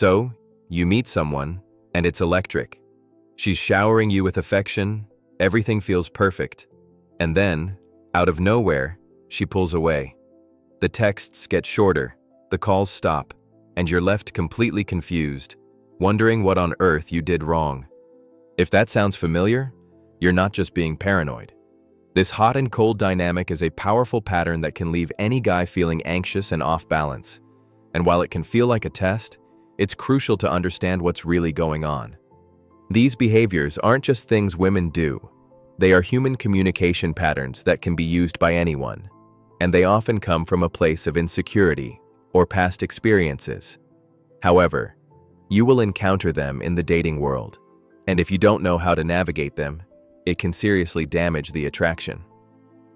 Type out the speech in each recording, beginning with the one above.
So, you meet someone, and it's electric. She's showering you with affection, everything feels perfect. And then, out of nowhere, she pulls away. The texts get shorter, the calls stop, and you're left completely confused, wondering what on earth you did wrong. If that sounds familiar, you're not just being paranoid. This hot and cold dynamic is a powerful pattern that can leave any guy feeling anxious and off balance. And while it can feel like a test, it's crucial to understand what's really going on. These behaviors aren't just things women do. They are human communication patterns that can be used by anyone, and they often come from a place of insecurity or past experiences. However, you will encounter them in the dating world, and if you don't know how to navigate them, it can seriously damage the attraction.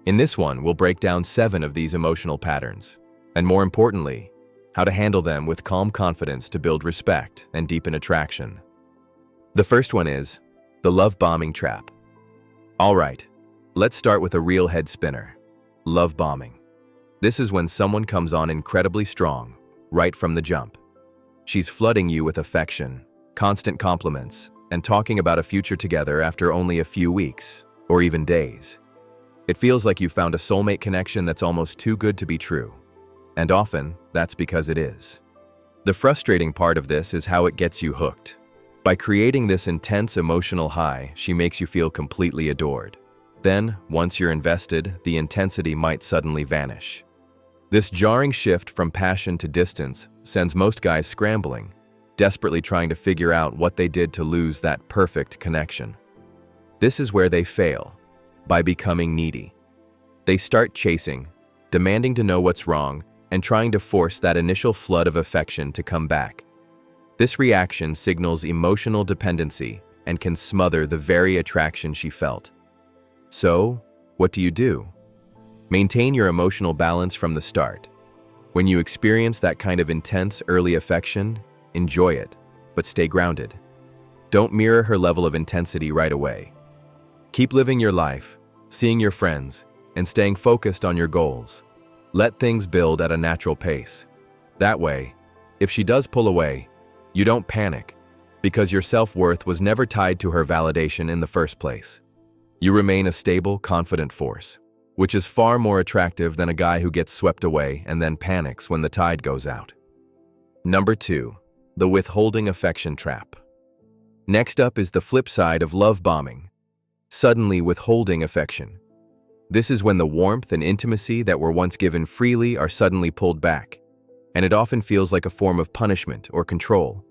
In this one, we'll break down 7 of these emotional patterns, and more importantly, how to handle them with calm confidence to build respect and deepen attraction. The first one is the love bombing trap. All right, let's start with a real head spinner. Love bombing. This is when someone comes on incredibly strong, right from the jump. She's flooding you with affection, constant compliments, and talking about a future together after only a few weeks, or even days. It feels like you found a soulmate connection that's almost too good to be true. And often, that's because it is. The frustrating part of this is how it gets you hooked. By creating this intense emotional high, she makes you feel completely adored. Then, once you're invested, the intensity might suddenly vanish. This jarring shift from passion to distance sends most guys scrambling, desperately trying to figure out what they did to lose that perfect connection. This is where they fail, by becoming needy. They start chasing, demanding to know what's wrong, and trying to force that initial flood of affection to come back. This reaction signals emotional dependency and can smother the very attraction she felt. So, what do? Maintain your emotional balance from the start. When you experience that kind of intense early affection, enjoy it, but stay grounded. Don't mirror her level of intensity right away. Keep living your life, seeing your friends, and staying focused on your goals. Let things build at a natural pace. That way, if she does pull away, you don't panic, because your self-worth was never tied to her validation in the first place. You remain a stable, confident force, which is far more attractive than a guy who gets swept away and then panics when the tide goes out. Number 2, the withholding affection trap. Next up is the flip side of love bombing, suddenly withholding affection. This is when the warmth and intimacy that were once given freely are suddenly pulled back, and it often feels like a form of punishment or control.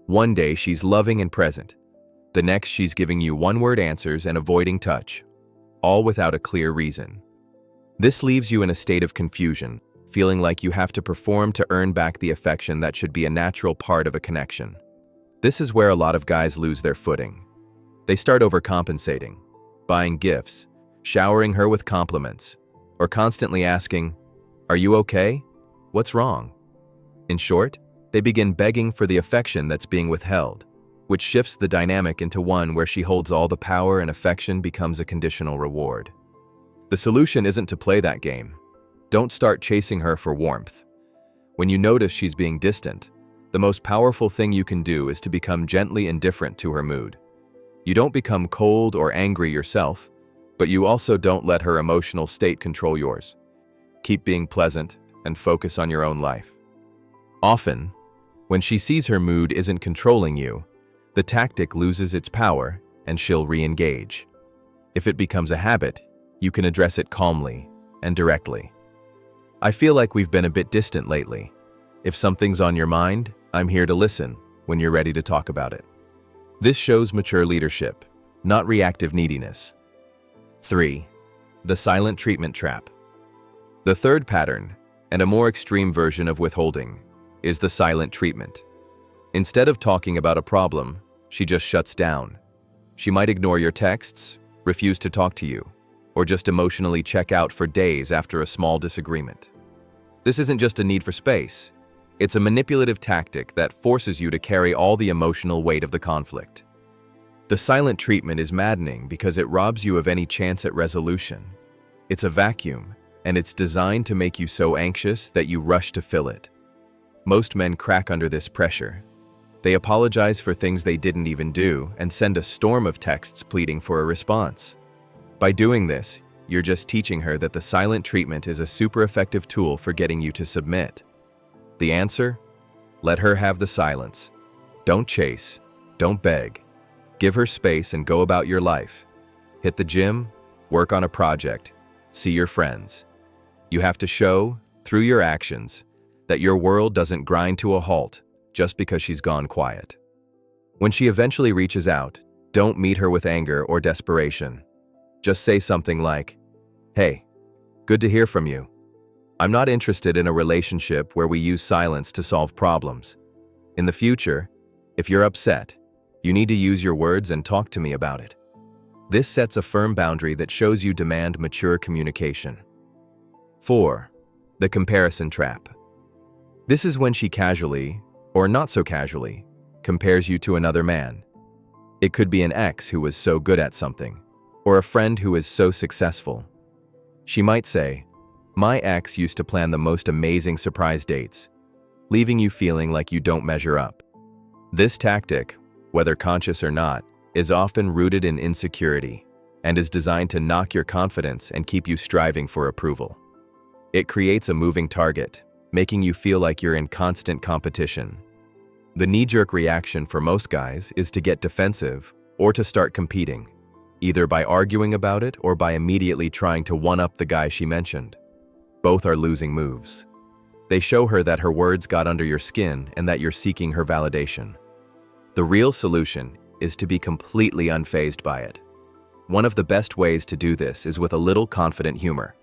One day she's loving and present. The next she's giving you one-word answers and avoiding touch, all without a clear reason. This leaves you in a state of confusion, feeling like you have to perform to earn back the affection that should be a natural part of a connection. This is where a lot of guys lose their footing. They start overcompensating, buying gifts, showering her with compliments, or constantly asking, "Are you okay? What's wrong?" In short, they begin begging for the affection that's being withheld, which shifts the dynamic into one where she holds all the power and affection becomes a conditional reward. The solution isn't to play that game. Don't start chasing her for warmth. When you notice she's being distant, the most powerful thing you can do is to become gently indifferent to her mood. You don't become cold or angry yourself, but you also don't let her emotional state control yours. Keep being pleasant and focus on your own life. Often, when she sees her mood isn't controlling you, the tactic loses its power and she'll re-engage. If it becomes a habit, you can address it calmly and directly. "I feel like we've been a bit distant lately. If something's on your mind, I'm here to listen when you're ready to talk about it." This shows mature leadership, not reactive neediness. 3. The silent treatment trap. The third pattern, and a more extreme version of withholding, is the silent treatment. Instead of talking about a problem, she just shuts down. She might ignore your texts, refuse to talk to you, or just emotionally check out for days after a small disagreement. This isn't just a need for space. It's a manipulative tactic that forces you to carry all the emotional weight of the conflict. The silent treatment is maddening because it robs you of any chance at resolution. It's a vacuum, and it's designed to make you so anxious that you rush to fill it. Most men crack under this pressure, They apologize for things they didn't even do and send a storm of texts pleading for a response. By doing this, you're just teaching her that the silent treatment is a super effective tool for getting you to submit. The answer? Let her have the silence. Don't chase. Don't beg. Give her space and go about your life. Hit the gym, work on a project, see your friends. You have to show, through your actions, that your world doesn't grind to a halt just because she's gone quiet. When she eventually reaches out, don't meet her with anger or desperation. Just say something like, "Hey, good to hear from you. I'm not interested in a relationship where we use silence to solve problems. In the future, if you're upset, you need to use your words and talk to me about it." This sets a firm boundary that shows you demand mature communication. 4. The comparison trap. This is when she casually, or not so casually, compares you to another man. It could be an ex who was so good at something, or a friend who is so successful. She might say, "My ex used to plan the most amazing surprise dates," leaving you feeling like you don't measure up. This tactic, whether conscious or not, is often rooted in insecurity and is designed to knock your confidence and keep you striving for approval. It creates a moving target, making you feel like you're in constant competition. The knee-jerk reaction for most guys is to get defensive or to start competing, either by arguing about it or by immediately trying to one-up the guy she mentioned. Both are losing moves. They show her that her words got under your skin and that you're seeking her validation. The real solution is to be completely unfazed by it. One of the best ways to do this is with a little confident humor.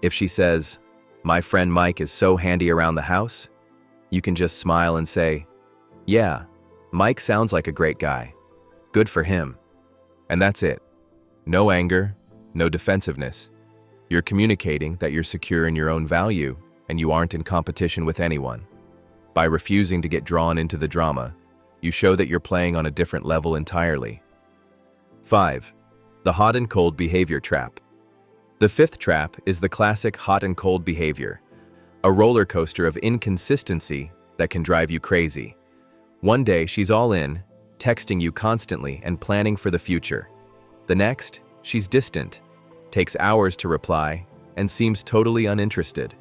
If she says, "My friend Mike is so handy around the house," you can just smile and say, "Yeah, Mike sounds like a great guy. Good for him." And that's it. No anger, no defensiveness. You're communicating that you're secure in your own value and you aren't in competition with anyone. By refusing to get drawn into the drama, you show that you're playing on a different level entirely. 5. The hot and cold behavior trap. The fifth trap is the classic hot and cold behavior, a roller coaster of inconsistency that can drive you crazy. One day she's all in, texting you constantly and planning for the future. The next, she's distant, takes hours to reply, and seems totally uninterested.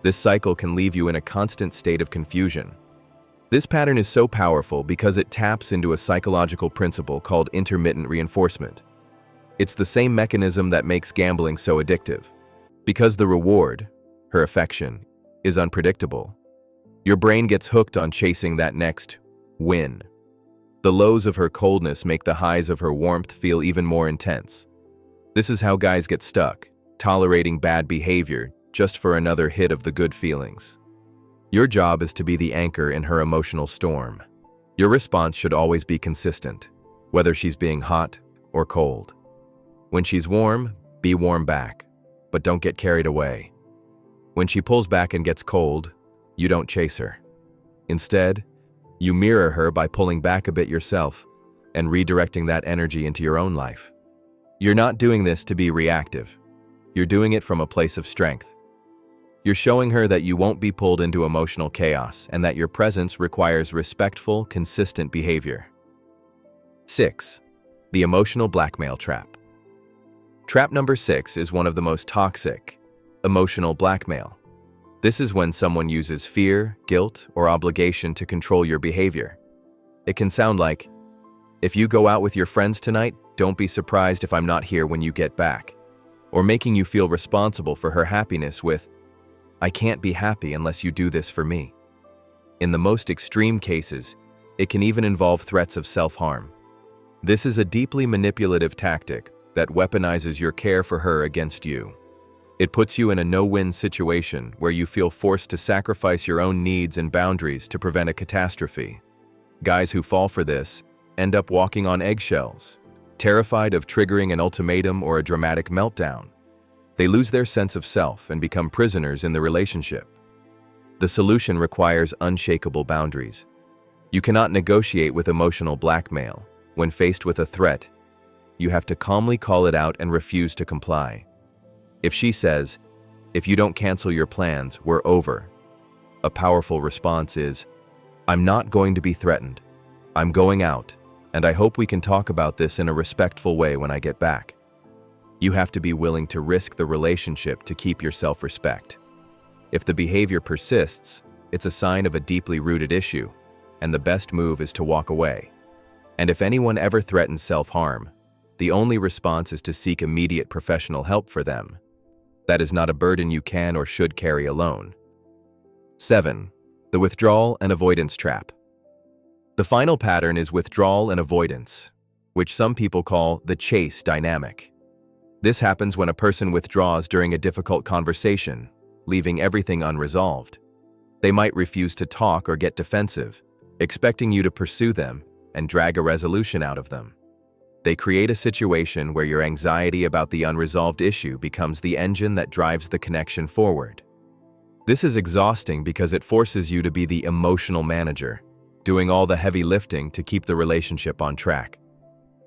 This cycle can leave you in a constant state of confusion. This pattern is so powerful because it taps into a psychological principle called intermittent reinforcement. It's the same mechanism that makes gambling so addictive. Because the reward, her affection, is unpredictable, your brain gets hooked on chasing that next win. The lows of her coldness make the highs of her warmth feel even more intense. This is how guys get stuck, tolerating bad behavior just for another hit of the good feelings. Your job is to be the anchor in her emotional storm. Your response should always be consistent, whether she's being hot or cold. When she's warm, be warm back, but don't get carried away. When she pulls back and gets cold, you don't chase her. Instead, you mirror her by pulling back a bit yourself and redirecting that energy into your own life. You're not doing this to be reactive. You're doing it from a place of strength. You're showing her that you won't be pulled into emotional chaos and that your presence requires respectful, consistent behavior. 6. The emotional blackmail trap. Trap number 6 is one of the most toxic: emotional blackmail. This is when someone uses fear, guilt, or obligation to control your behavior. It can sound like, "If you go out with your friends tonight, don't be surprised if I'm not here when you get back," or making you feel responsible for her happiness with, "I can't be happy unless you do this for me." In the most extreme cases, it can even involve threats of self-harm. This is a deeply manipulative tactic that weaponizes your care for her against you. It puts you in a no-win situation where you feel forced to sacrifice your own needs and boundaries to prevent a catastrophe. Guys who fall for this end up walking on eggshells, terrified of triggering an ultimatum or a dramatic meltdown. They lose their sense of self and become prisoners in the relationship. The solution requires unshakable boundaries. You cannot negotiate with emotional blackmail. When faced with a threat, you have to calmly call it out and refuse to comply. If she says, "If you don't cancel your plans, we're over," a powerful response is, "I'm not going to be threatened. I'm going out, and I hope we can talk about this in a respectful way when I get back. You have to be willing to risk the relationship to keep your self-respect. If the behavior persists, it's a sign of a deeply rooted issue, and the best move is to walk away. And if anyone ever threatens self-harm, the only response is to seek immediate professional help for them. That is not a burden you can or should carry alone. 7. The withdrawal and avoidance trap. The final pattern is withdrawal and avoidance, which some people call the chase dynamic. This happens when a person withdraws during a difficult conversation, leaving everything unresolved. They might refuse to talk or get defensive, expecting you to pursue them and drag a resolution out of them. They create a situation where your anxiety about the unresolved issue becomes the engine that drives the connection forward. This is exhausting because it forces you to be the emotional manager, doing all the heavy lifting to keep the relationship on track.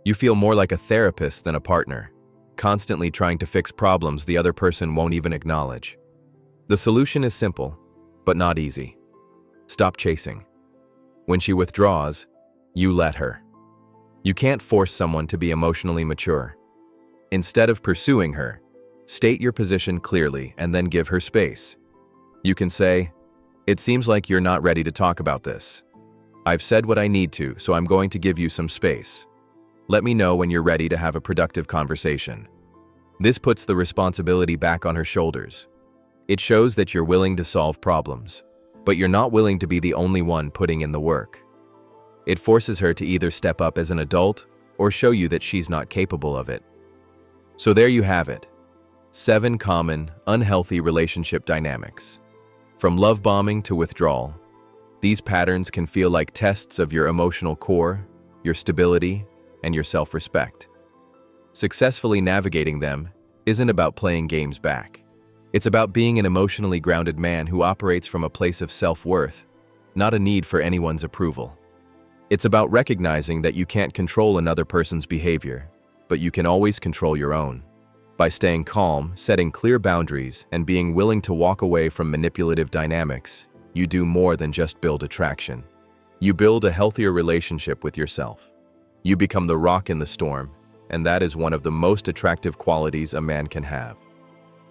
You feel more like a therapist than a partner, constantly trying to fix problems the other person won't even acknowledge. The solution is simple, but not easy. Stop chasing. When she withdraws, you let her. You can't force someone to be emotionally mature. Instead of pursuing her, state your position clearly and then give her space. You can say, "It seems like you're not ready to talk about this. I've said what I need to, so I'm going to give you some space. Let me know when you're ready to have a productive conversation." This puts the responsibility back on her shoulders. It shows that you're willing to solve problems, but you're not willing to be the only one putting in the work. It forces her to either step up as an adult or show you that she's not capable of it. So there you have it. 7 common, unhealthy relationship dynamics. From love bombing to withdrawal, these patterns can feel like tests of your emotional core, your stability, and your self-respect. Successfully navigating them isn't about playing games back. It's about being an emotionally grounded man who operates from a place of self-worth, not a need for anyone's approval. It's about recognizing that you can't control another person's behavior, but you can always control your own. By staying calm, setting clear boundaries, and being willing to walk away from manipulative dynamics, you do more than just build attraction. You build a healthier relationship with yourself. You become the rock in the storm, and that is one of the most attractive qualities a man can have.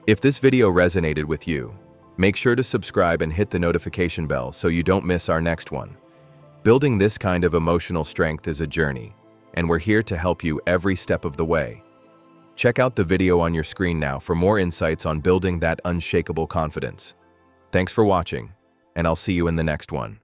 If this video resonated with you, make sure to subscribe and hit the notification bell so you don't miss our next one. Building this kind of emotional strength is a journey, and we're here to help you every step of the way. Check out the video on your screen now for more insights on building that unshakable confidence. Thanks for watching, and I'll see you in the next one.